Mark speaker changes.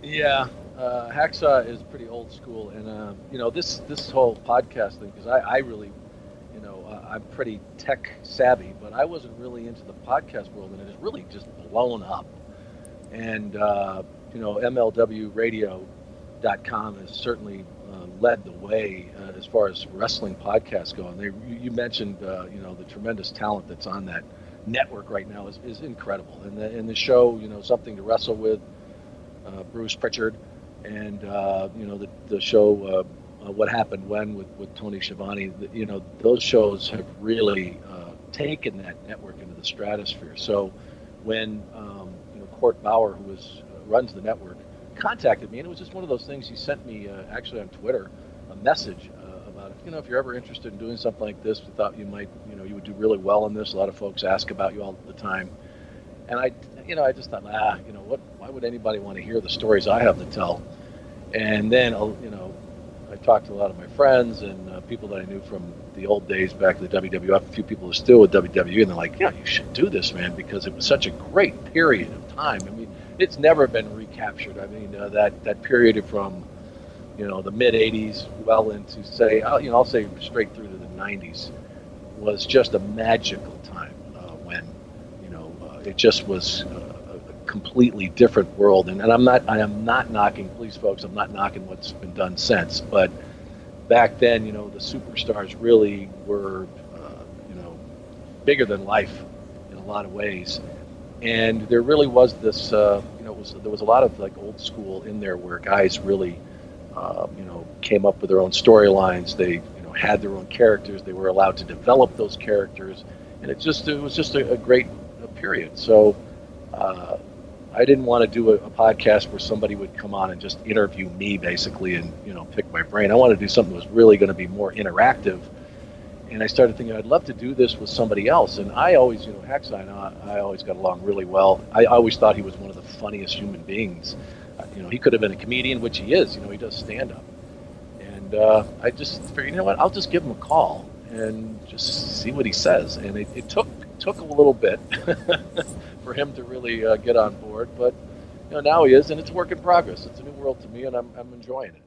Speaker 1: Yeah, Hacksaw is pretty old school, and this whole podcast thing, because I really, I'm pretty tech savvy, but I wasn't really into the podcast world, and it has really just blown up. And MLWradio.com has certainly led the way as far as wrestling podcasts go. And you mentioned the tremendous talent that's on that network right now is incredible. And the show, Something to Wrestle With, Bruce Pritchard, and the show What Happened When with Tony Schiavone. Those shows have really taken that network into the stratosphere. So when Court Bauer, who runs the network, contacted me, and it was just one of those things. He sent me actually on Twitter a message about if you're ever interested in doing something like this, we thought you might you would do really well in this. A lot of folks ask about you all the time, and I just thought, why would anybody want to hear the stories I have to tell? And then I talked to a lot of my friends and people that I knew from the old days back in the WWF, a few people who are still with WWE, and they're like, yeah, you should do this, man, because it was such a great period of time. I mean, it's never been recaptured. I mean, that period from, the mid-'80s well into, say, I'll say straight through to the '90s was just a magical time when, it just was a completely different world. And I am not knocking, please, folks, I'm not knocking what's been done since, but back then, the superstars really were, bigger than life in a lot of ways. And there really was this, there was a lot of like old school in there where guys really, came up with their own storylines. They, had their own characters. They were allowed to develop those characters, and it was just a great period. So I didn't want to do a podcast where somebody would come on and just interview me basically and, pick my brain. I wanted to do something that was really going to be more interactive. And I started thinking I'd love to do this with somebody else. And I always, Hacksaw and I always got along really well. I always thought he was one of the funniest human beings. He could have been a comedian, which he is. He does stand-up. And I just figured, I'll just give him a call and just see what he says. And it took a little bit for him to really get on board. But, now he is, and it's a work in progress. It's a new world to me, and I'm enjoying it.